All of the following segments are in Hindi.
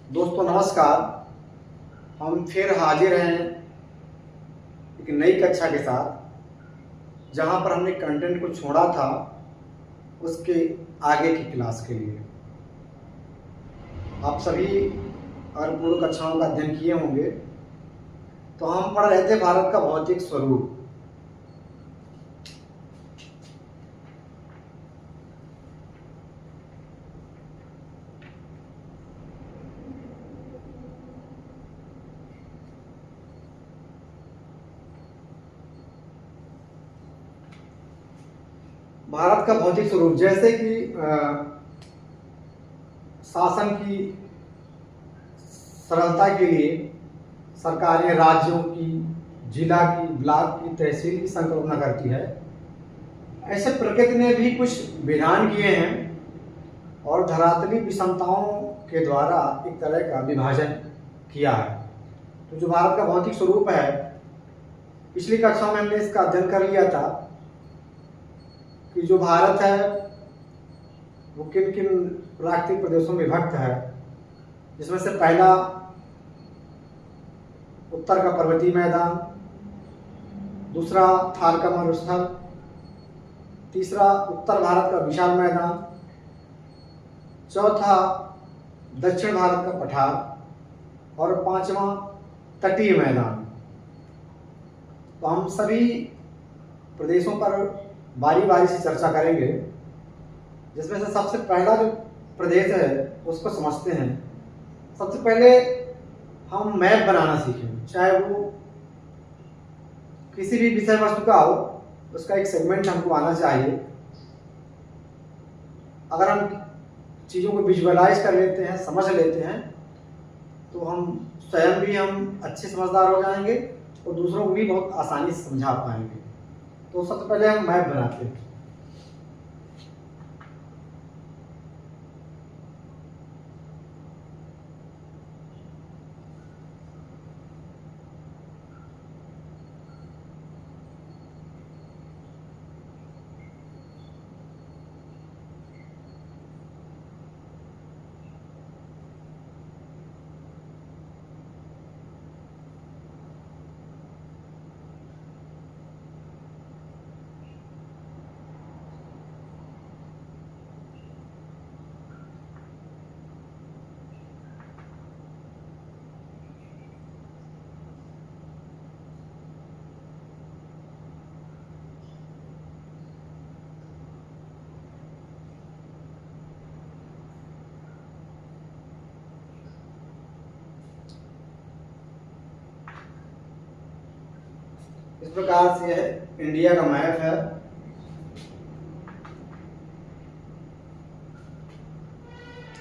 दोस्तों नमस्कार। हम फिर हाजिर हैं एक नई कक्षा के साथ, जहां पर हमने कंटेंट को छोड़ा था उसके आगे की क्लास के लिए। आप सभी अगर पूर्व कक्षाओं का अध्ययन किए होंगे तो हम पढ़ रहे थे भारत का भौतिक स्वरूप। भारत का भौतिक स्वरूप जैसे कि शासन की सरलता के लिए सरकारें राज्यों की, जिला की, ब्लॉक की, तहसील की संकल्पना करती है, ऐसे प्रकृति ने भी कुछ विधान किए हैं और धरातली विषमताओं के द्वारा एक तरह का विभाजन किया है। तो जो भारत का भौतिक स्वरूप है, पिछली कक्षा में हमने इसका अध्ययन कर लिया था कि जो भारत है वो किन किन प्राकृतिक प्रदेशों में विभक्त है, जिसमें से पहला उत्तर का पर्वतीय मैदान, दूसरा थार का मरुस्थल, तीसरा उत्तर भारत का विशाल मैदान, चौथा दक्षिण भारत का पठार और पांचवा तटीय मैदान। तो हम सभी प्रदेशों पर बारी बारी से चर्चा करेंगे, जिसमें से सबसे पहला जो प्रदेश है उसको समझते हैं। सबसे पहले हम मैप बनाना सीखें, चाहे वो किसी भी विषय वस्तु का हो, उसका एक सेगमेंट हमको आना चाहिए। अगर हम चीज़ों को विजुअलाइज कर लेते हैं, समझ लेते हैं, तो हम स्वयं भी हम अच्छे समझदार हो जाएंगे और दूसरों को भी बहुत आसानी से समझा पाएंगे। तो सबसे पहले हम मैप बनाते हैं। इस प्रकार से इंडिया का मैप है।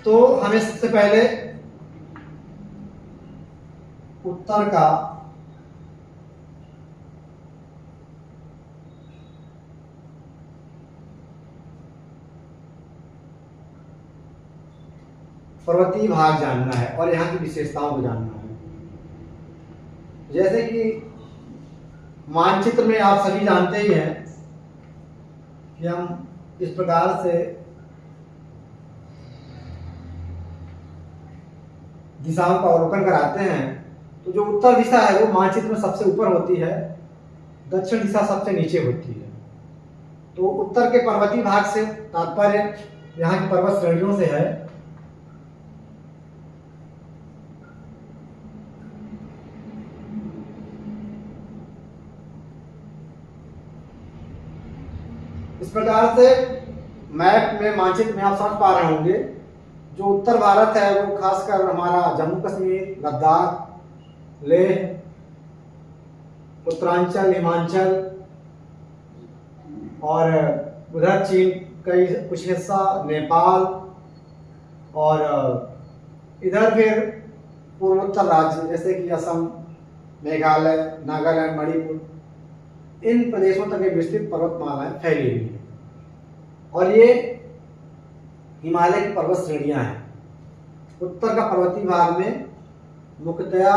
तो हमें सबसे पहले उत्तर का पर्वतीय भाग जानना है और यहाँ की विशेषताओं को जानना है। जैसे कि मानचित्र में आप सभी जानते ही हैं कि हम इस प्रकार से दिशाओं का अवलोकन कराते हैं। तो जो उत्तर दिशा है वो मानचित्र में सबसे ऊपर होती है, दक्षिण दिशा सबसे नीचे होती है। तो उत्तर के पर्वतीय भाग से तात्पर्य यहाँ की पर्वत श्रेणियों से है। इस प्रकार से मैप में, मानचित्र में आप समझ पा रहे होंगे, जो उत्तर भारत है वो खासकर हमारा जम्मू कश्मीर, लद्दाख, लेह, उत्तरांचल, हिमाचल और उधर चीन कई कुछ हिस्सा, नेपाल और इधर फिर पूर्वोत्तर राज्य जैसे कि असम, मेघालय, नागालैंड, मणिपुर, इन प्रदेशों तक विस्तृत पर्वतमालाएं फैली हुई हैं। और ये हिमालय की पर्वत श्रेणियां हैं। उत्तर का पर्वतीय भाग में मुख्यतया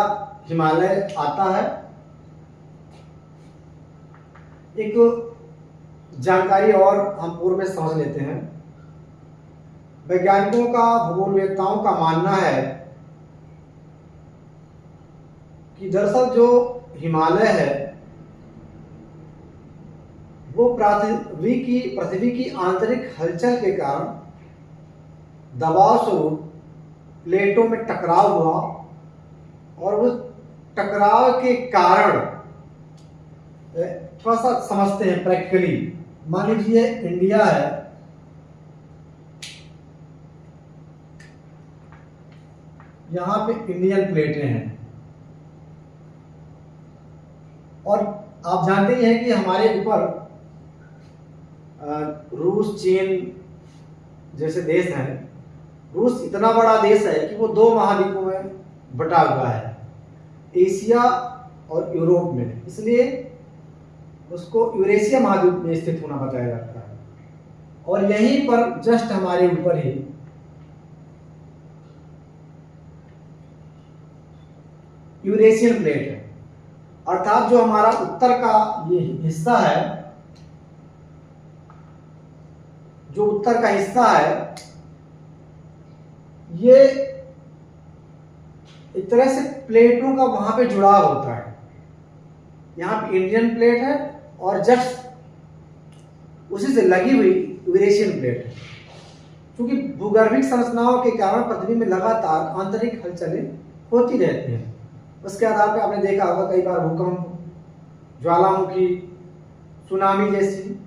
हिमालय आता है। एक जानकारी और हम पूर्व में समझ लेते हैं। वैज्ञानिकों का, भूगोलवेत्ताओं का मानना है कि दरअसल जो हिमालय है वो पृथ्वी की आंतरिक हलचल के कारण दबाव स्वरूप प्लेटों में टकराव हुआ और उस टकराव के कारण थोड़ा सा समझते हैं प्रैक्टिकली। मान लीजिए इंडिया है, यहां पे इंडियन प्लेटें हैं और आप जानते ही हैं कि हमारे ऊपर रूस चीन जैसे देश हैं। रूस इतना बड़ा देश है कि वो 2 महाद्वीपों में बटा हुआ है, एशिया और यूरोप में, इसलिए उसको यूरेशिया महाद्वीप में स्थित होना बताया जाता है। और यहीं पर जस्ट हमारे ऊपर ही यूरेशियन प्लेट है, अर्थात जो हमारा उत्तर का ये हिस्सा है, जो उत्तर का हिस्सा है ये एक तरह से प्लेटों का वहां पे जुड़ाव होता है। यहां पे इंडियन प्लेट है और जस्ट उसी से लगी हुई यूरेशियन प्लेट है। क्योंकि भूगर्भिक संरचनाओं के कारण पृथ्वी में लगातार आंतरिक हलचलें होती रहती हैं। उसके आधार पर आपने देखा होगा कई बार भूकंप, ज्वालामुखी, सुनामी जैसी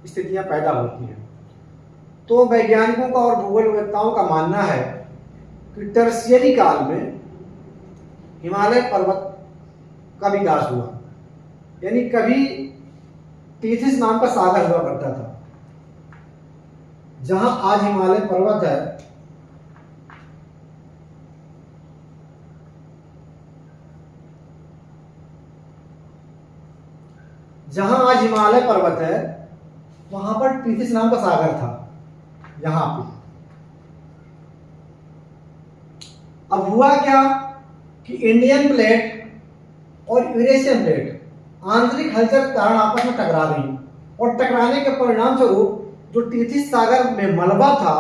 स्थितियां पैदा होती हैं। तो वैज्ञानिकों का और भूगोलवेत्ताओं का मानना है कि टर्शियरी काल में हिमालय पर्वत का विकास हुआ, यानी कभी टीथिस नाम का सागर हुआ करता था। जहां आज हिमालय पर्वत है, जहां आज हिमालय पर्वत है वहां पर टीथिस नाम का सागर था। यहां पे अब हुआ क्या कि इंडियन प्लेट और यूरेशियन प्लेट आंतरिक हलचल के कारण आपस में टकरा गई और टकराने के परिणाम स्वरूप जो टीथिस सागर में मलबा था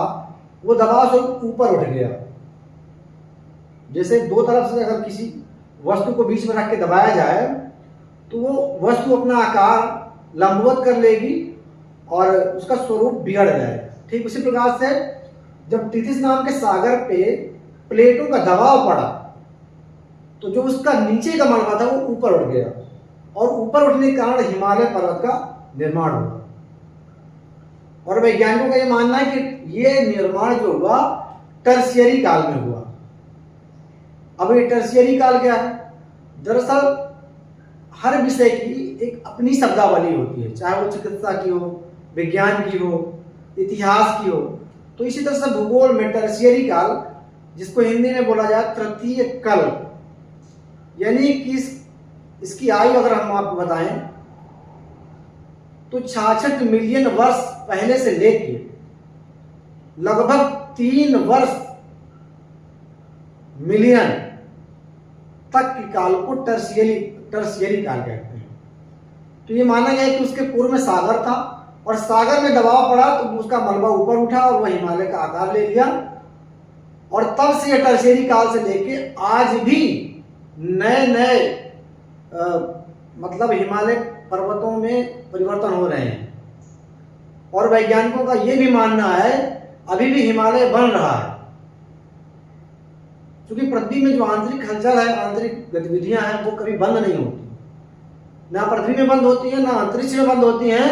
वो दबाव से ऊपर उठ गया। जैसे 2 तरफ से अगर किसी वस्तु को बीच में रख के दबाया जाए तो वो वस्तु अपना आकार लंबवत कर लेगी और उसका स्वरूप बिगड़ जाएगा। ठीक उसी प्रकार से जब टीथिस नाम के सागर पे प्लेटों का दबाव पड़ा तो जो उसका नीचे का मलबा था वो ऊपर उठ गया और ऊपर उठने के कारण हिमालय पर्वत का निर्माण हुआ। और वैज्ञानिकों का यह मानना है कि ये निर्माण जो हुआ टर्शियरी काल में हुआ। अब ये टर्शियरी काल क्या है? दरअसल हर विषय की एक अपनी शब्दावली होती है, चाहे वो चिकित्सा की हो, विज्ञान की हो, इतिहास की हो। तो इसी तरह से भूगोल में टर्शियरी काल, जिसको हिंदी में बोला जाए तृतीय कल, यानी कि इसकी आयु अगर हम आपको बताएं तो 66 मिलियन वर्ष पहले से लेके लगभग 3 वर्ष मिलियन तक के काल को टर्शियरी काल कहते हैं। तो ये माना गया कि उसके पूर्व में सागर था और सागर में दबाव पड़ा तो उसका मलबा ऊपर उठा और वह हिमालय का आकार ले लिया और तब से यह टर्शियरी काल से लेके आज भी नए नए मतलब हिमालय पर्वतों में परिवर्तन हो रहे हैं। और वैज्ञानिकों का यह भी मानना है अभी भी हिमालय बन रहा है, क्योंकि पृथ्वी में जो आंतरिक हलचल है, आंतरिक गतिविधियां हैं, वो कभी बंद नहीं होती। ना पृथ्वी में बंद होती है, ना अंतरिक्ष में बंद होती हैं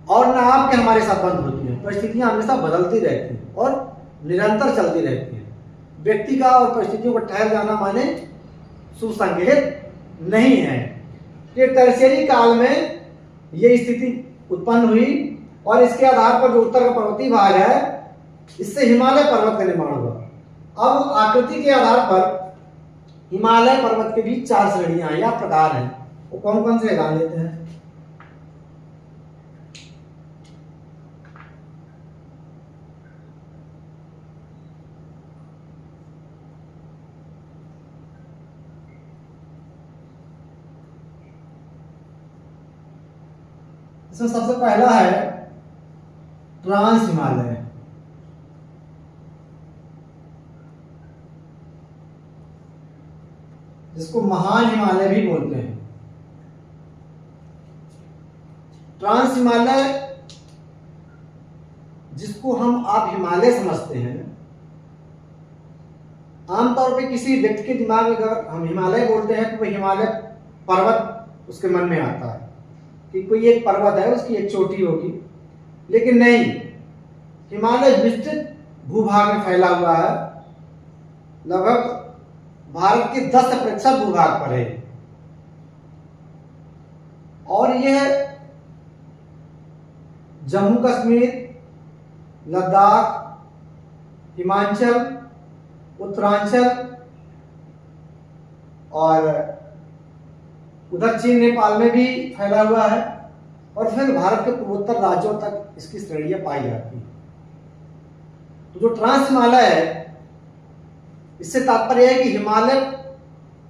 और ना आपके हमारे साथ बंद होती हैं। परिस्थितियां हमेशा बदलती रहती हैं और निरंतर चलती रहती हैं। व्यक्ति का और परिस्थितियों का ठहर जाना माने सुसंगठित नहीं है। ये टर्शियरी काल में ये स्थिति उत्पन्न हुई और इसके आधार पर जो उत्तर का पर्वतीय भाग है इससे हिमालय पर्वत का निर्माण हुआ। अब आकृति के आधार पर हिमालय पर्वत के बीच 4 श्रेणियां या प्रकार हैं। वो कौन कौन से जान लेते हैं? इसमें सबसे पहला है ट्रांस हिमालय। जिसको महान हिमालय भी बोलते हैं। ट्रांस हिमालय, जिसको हम आप हिमालय समझते हैं, आमतौर पे किसी व्यक्ति के दिमाग में अगर हम हिमालय बोलते हैं तो वह हिमालय पर्वत उसके मन में आता है कि कोई एक पर्वत है, उसकी एक चोटी होगी। लेकिन नहीं, हिमालय विस्तृत भूभाग में फैला हुआ है, लगभग भारत के 10% भूभाग पर है। और यह जम्मू कश्मीर, लद्दाख, हिमाचल, उत्तरांचल और उधर चीन नेपाल में भी फैला हुआ है, और फिर भारत के पूर्वोत्तर राज्यों तक इसकी श्रेणियां पाई जाती हैं। तो जो ट्रांस हिमालय है, इससे तात्पर्य है कि हिमालय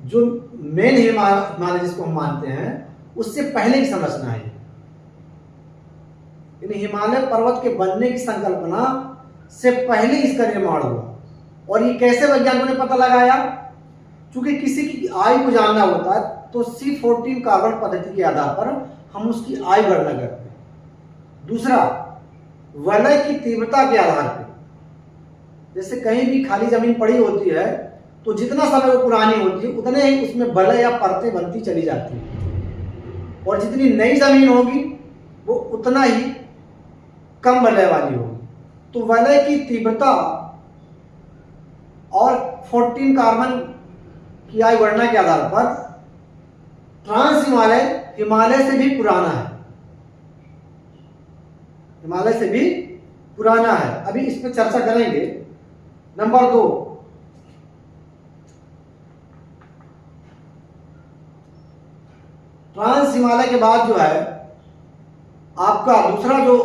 जो मेन हिमालय जिसको हम मानते हैं, उससे पहले की संरचना है। यानी हिमालय पर्वत के बनने की संकल्पना से पहले इसका निर्माण हुआ। और ये कैसे वैज्ञानिकों ने पता लगाया? क्योंकि किसी की आयु को जानना होता है तो C14 कार्बन पद्धति के आधार पर हम उसकी आयु गणना करते हैं। दूसरा, वलय की तीव्रता के आधार पर, जैसे कहीं भी खाली जमीन पड़ी होती है तो जितना समय वो पुरानी होती है उतने ही उसमें वलय या परतें बनती चली जाती है, और जितनी नई जमीन होगी वो उतना ही कम वलय वाली होगी। तो वलय की तीव्रता और 14 कार्बन की आयु गणना के आधार पर ट्रांस हिमालय हिमालय से भी पुराना है, हिमालय से भी पुराना है। अभी इस पर चर्चा करेंगे। नंबर 2, ट्रांस हिमालय के बाद जो है आपका दूसरा जो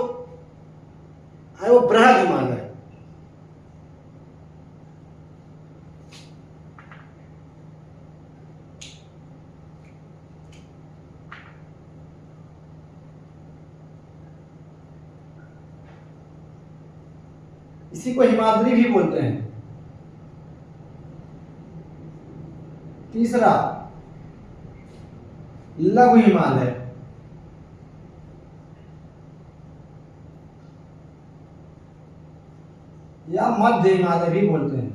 है वो बृहद हिमालय। इसी को हिमाद्री भी बोलते हैं। तीसरा, लघु हिमालय। या मध्य हिमालय भी बोलते हैं।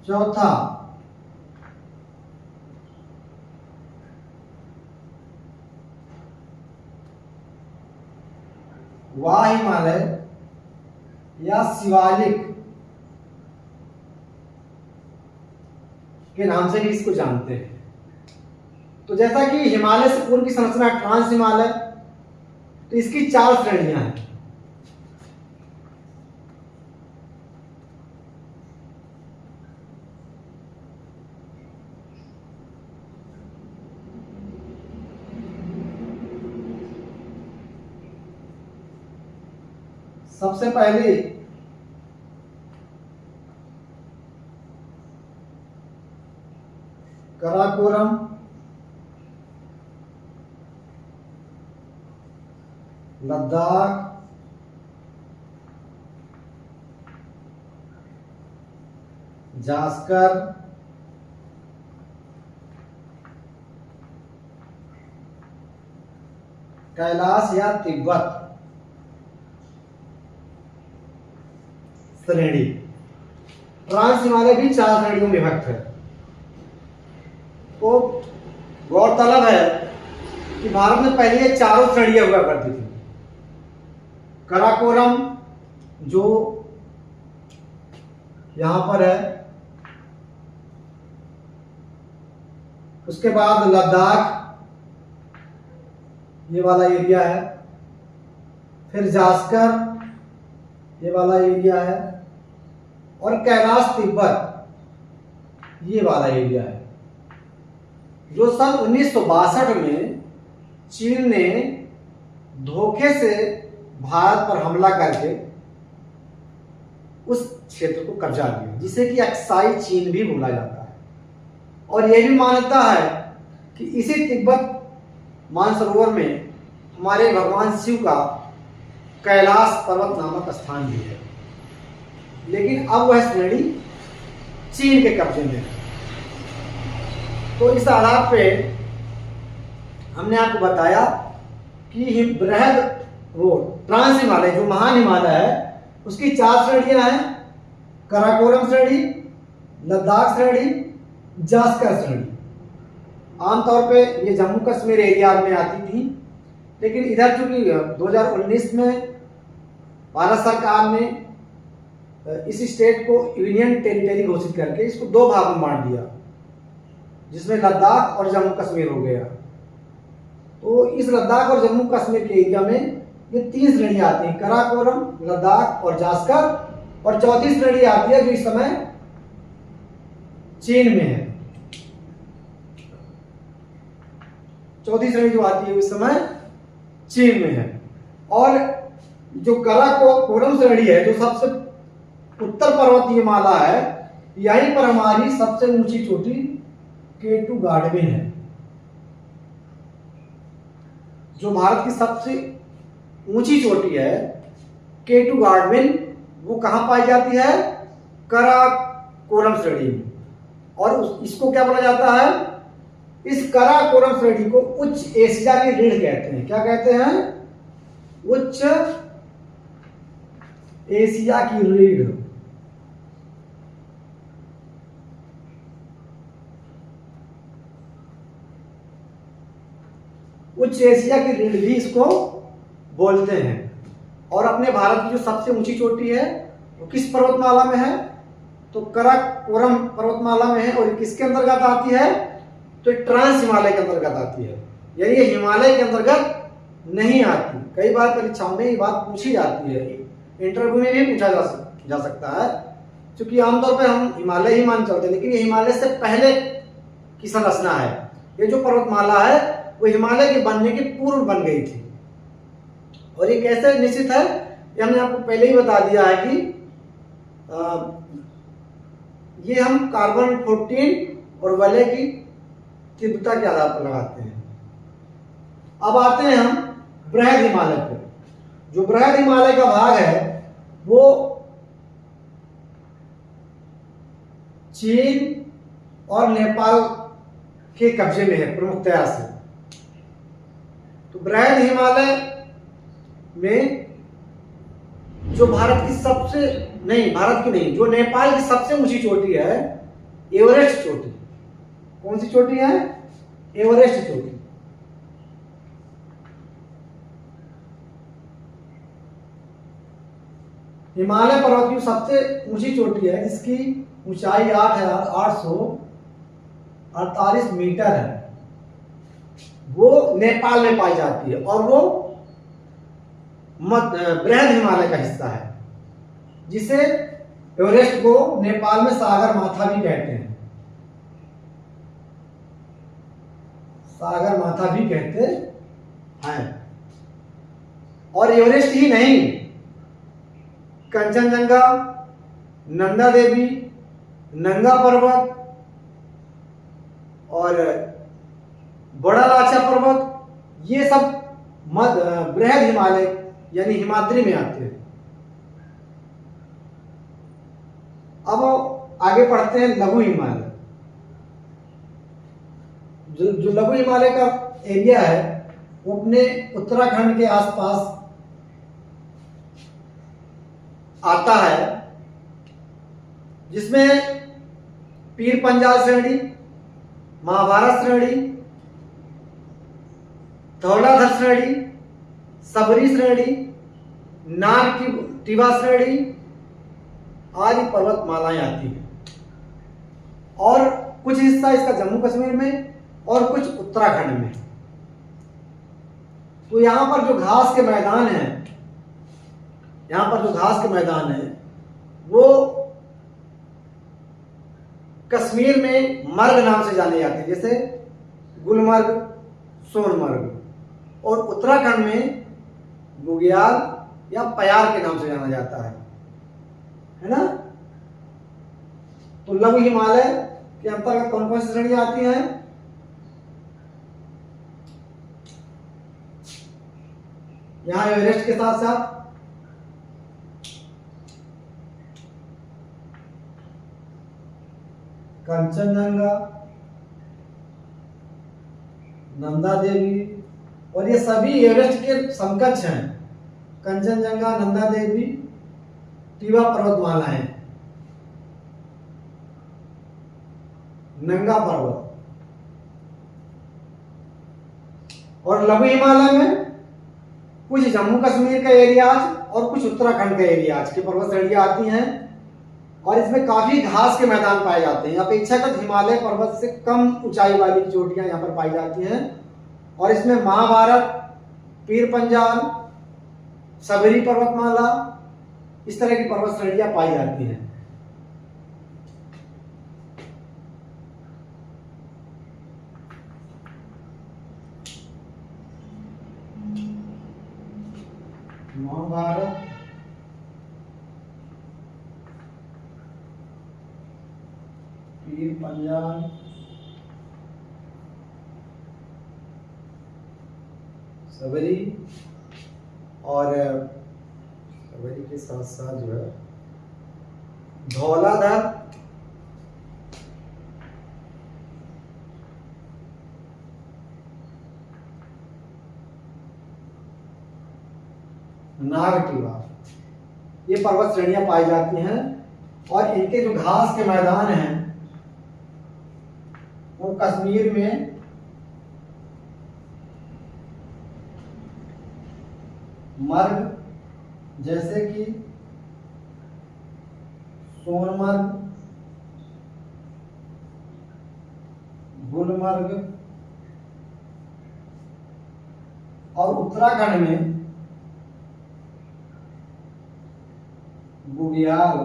चौथा, वाह हिमालय या शिवालिक के नाम से भी इसको जानते हैं। तो जैसा कि हिमालय से पूर्व की संरचना ट्रांस हिमालय, तो इसकी 4 श्रेणियां हैं। सबसे पहली कराकोरम, लद्दाख, जास्कर, कैलाश या तिब्बत श्रेणी। ट्रांस हिमालय भी 4 श्रेणियों में विभक्त है। तो गौरतलब है कि भारत में पहले ये 4 श्रेणियां हुआ करती थी। कराकोरम जो यहां पर है, उसके बाद लद्दाख ये वाला एरिया है, फिर जास्कर ये वाला एरिया है, और कैलाश तिब्बत ये वाला एरिया है, जो सन 1962 में चीन ने धोखे से भारत पर हमला करके उस क्षेत्र को कब्जा लिया, जिसे कि अक्साई चीन भी बोला जाता है। और यह भी मान्यता है कि इसी तिब्बत मानसरोवर में हमारे भगवान शिव का कैलाश पर्वत नामक स्थान भी है। लेकिन अब वह श्रेणी चीन के कब्जे में है। तो इस आधार पे हमने आपको बताया कि बृहद वो ट्रांस हिमालय जो महान हिमालय है उसकी 4 श्रेणियां हैं: काराकोरम श्रेणी, लद्दाख श्रेणी, जास्कर श्रेणी। आमतौर पे ये जम्मू कश्मीर एरिया में आती थी, लेकिन इधर चूंकि 2019 में भारत सरकार ने इस स्टेट को यूनियन टेरिटरी घोषित करके इसको 2 भाग में बांट दिया, जिसमें लद्दाख और जम्मू कश्मीर हो गया। तो इस लद्दाख और जम्मू कश्मीर के एरिया में ये 3 श्रेणियां आती हैं: काराकोरम, लद्दाख और जास्कर। और चौथी श्रेणी आती है जो इस समय चीन में है। चौथी श्रेणी जो आती है इस समय चीन में है। और जो काराकोरम श्रेणी है जो सबसे उत्तर पर्वतीय माला है, यहीं पर हमारी सबसे ऊंची चोटी K2 गाडविन है। जो भारत की सबसे ऊंची चोटी है K2 गाडविन, वो कहां पाई जाती है? काराकोरम श्रेणी में। और इसको क्या बोला जाता है? इस काराकोरम श्रेणी को उच्च एशिया की रीढ़ कहते हैं। क्या कहते हैं? उच्च एशिया की रीढ़। उच्च एशिया की रीढ़ भी इसको बोलते हैं। और अपने भारत की जो सबसे ऊंची चोटी है वो किस पर्वतमाला में है? तो काराकोरम पर्वतमाला में है। और किसके अंतर्गत आती है? तो ट्रांस हिमालय के अंतर्गत आती है, यानी ये हिमालय के अंतर्गत नहीं आती। कई बार परीक्षाओं में ये बात पूछी जाती है, इंटरव्यू में भी पूछा जा सकता है, क्योंकि आमतौर पर हम हिमालय ही मान चलते हैं, लेकिन ये हिमालय से पहले की संरचना है। ये जो पर्वतमाला है वो हिमालय के बनने के पूर्व बन गई थी। और ये कैसे निश्चित है, ये हमने आपको पहले ही बता दिया है कि ये हम कार्बन 14 और वलय की तीव्रता के आधार पर लगाते हैं। अब आते हैं हम बृहद हिमालय पर। जो बृहद हिमालय का भाग है वो चीन और नेपाल के कब्जे में है प्रमुखतया से। तो बृहद हिमालय में जो भारत की जो नेपाल की सबसे ऊंची चोटी है एवरेस्ट चोटी। कौन सी चोटी है? एवरेस्ट चोटी। हिमालय पर्वत की सबसे ऊंची चोटी है जिसकी ऊंचाई 8,848 मीटर है, वो नेपाल में पाई जाती है। और वो बृहद हिमालय का हिस्सा है, जिसे एवरेस्ट को नेपाल में सागर माथा भी कहते हैं। सागर माथा भी कहते हैं। और एवरेस्ट ही नहीं, कंचनजंगा, नंदा देवी, नंगा पर्वत और बड़ा लाचा पर्वत, ये सब बृहद हिमालय यानी हिमाद्री में आते हैं। अब आगे पढ़ते हैं लघु हिमालय। जो लघु हिमालय का एरिया है वो अपने उत्तराखंड के आसपास आता है, जिसमें पीर पंजाल श्रेणी, महाभारत श्रेणी, धौलाधर श्रेणी, सबरी श्रेणी, नाग टिवा श्रेणी आदि पर्वतमालाएं आती हैं। और कुछ हिस्सा इसका जम्मू कश्मीर में और कुछ उत्तराखंड में। तो यहां पर जो घास के मैदान है वो कश्मीर में मर्ग नाम से जाने जाते हैं, जैसे गुलमर्ग, सोनमर्ग। और उत्तराखंड में बुग्याल या पयार के नाम से जाना जाता है ना। तो लघु हिमालय के अंतर्गत कौन कौन सी श्रेणियां आती हैं? यहां एवरेस्ट के साथ साथ कंचनजंगा, नंदा देवी, और ये सभी एवरेस्ट के समकक्ष हैं। कंचनजंगा, नंदा देवी, टीवा पर्वतमालाएं, नंगा पर्वत, और लघु हिमालय में कुछ जम्मू कश्मीर का एरियाज और कुछ उत्तराखंड के एरियाज की पर्वत श्रेणियां आती हैं, और इसमें काफी घास के मैदान पाए जाते हैं। अपेक्षाकृत हिमालय पर्वत से कम ऊंचाई वाली चोटियां यहाँ पर पाई जाती हैं, और इसमें महाभारत, पीर पंजाल, सबरी पर्वतमाला, इस तरह की पर्वत श्रेणियां पाई जाती हैं। महाभारत, पीर पंजाल, सबरी, और सबरी के साथ साथ जो है धौलाधर, नागटीवा, ये पर्वत श्रेणियां पाई जाती हैं, और इनके जो घास के मैदान हैं वो कश्मीर में मर्ग, जैसे कि सोनमर्ग, गुलमर्ग, और उत्तराखंड में बुग्याल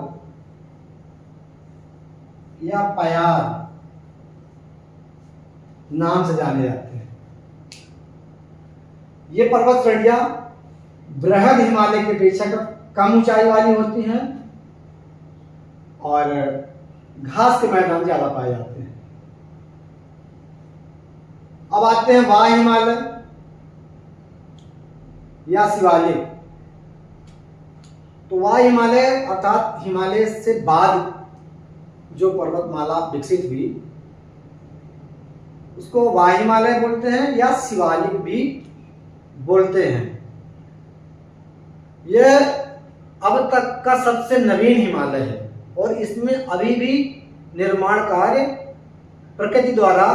या पयार नाम से जाने जाते हैं। ये पर्वत श्रेणियां बृहद हिमालय की अपेक्षा कम ऊंचाई वाली होती हैं, और घास के मैदान ज्यादा पाए जाते हैं। अब आते हैं वाह हिमालय या शिवालिक। तो वाह हिमालय अर्थात हिमालय से बाद जो पर्वतमाला विकसित हुई उसको वाह हिमालय बोलते हैं, या शिवालिक भी बोलते हैं। यह अब तक का सबसे नवीन हिमालय है, और इसमें अभी भी निर्माण कार्य प्रकृति द्वारा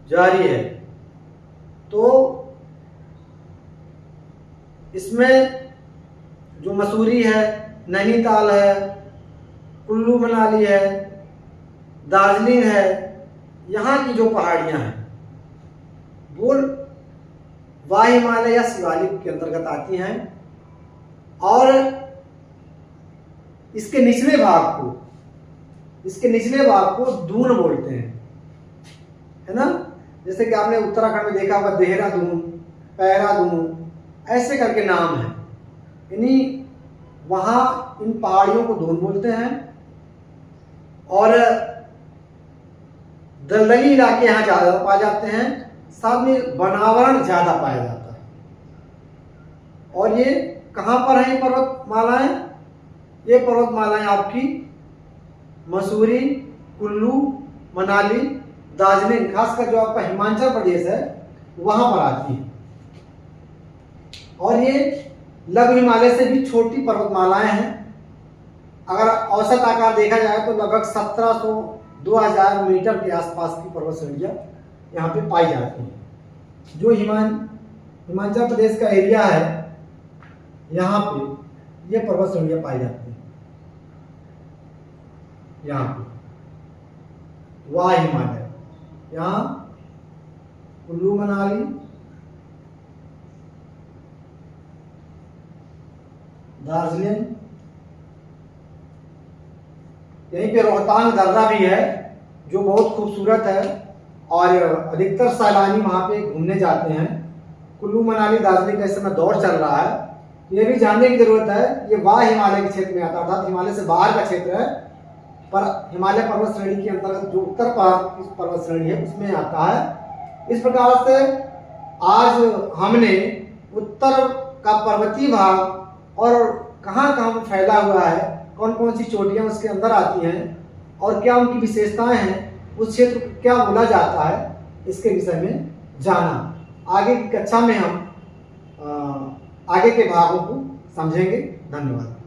जारी है। तो इसमें जो मसूरी है, नैनीताल है, कुल्लू मनाली है, दार्जिलिंग है, यहाँ की जो पहाड़ियां हैं वो वाह हिमालय या शिवालिक के अंतर्गत आती हैं, और इसके निचले भाग को दून बोलते हैं, है ना। जैसे कि आपने उत्तराखंड में देखा होगा देहरादून, पैरादून, ऐसे करके नाम है। यानी वहां इन पहाड़ियों को दून बोलते हैं, और दलदली इलाके यहाँ ज्यादा पाए जाते हैं, साथ में वनावरण ज्यादा पाया जाता है। और ये कहाँ पर है पर्वतमालाएं? ये पर्वतमालाएं आपकी मसूरी, कुल्लू, मनाली, दार्जिलिंग, खासकर जो आपका हिमाचल प्रदेश है वहां पर आती है। और ये लघु हिमालय से भी छोटी पर्वतमालाएं हैं। अगर औसत आकार देखा जाए तो लगभग 1700-2000 मीटर के आसपास की पर्वत श्रेणियां यहाँ पे पाई जाती हैं। जो हिमाचल प्रदेश का एरिया है यहाँ पे ये पर्वत श्रेणियां पाई जाती हैं। यहाँ पे वाह हिमालय, यहाँ कुल्लू मनाली, दार्जिलिंग, यहीं पे रोहतांग दर्रा भी है जो बहुत खूबसूरत है, और अधिकतर सैलानी वहां पे घूमने जाते हैं। कुल्लू मनाली दार्जिलिंग का इस समय दौर चल रहा है। ये भी जानने की जरूरत है, ये वाह हिमालय के क्षेत्र में आता है, अर्थात हिमालय से बाहर का क्षेत्र है, पर हिमालय पर्वत श्रेणी के अंतर्गत जो उत्तर पर्वत श्रेणी है उसमें आता है। इस प्रकार से आज हमने उत्तर का पर्वतीय भाग और कहाँ कहाँ फैला हुआ है, कौन कौन सी चोटियाँ उसके अंदर आती हैं, और क्या उनकी विशेषताएं हैं, उस क्षेत्र को क्या बोला जाता है, इसके विषय में जाना। आगे की कक्षा में हम आगे के भागों को समझेंगे। धन्यवाद।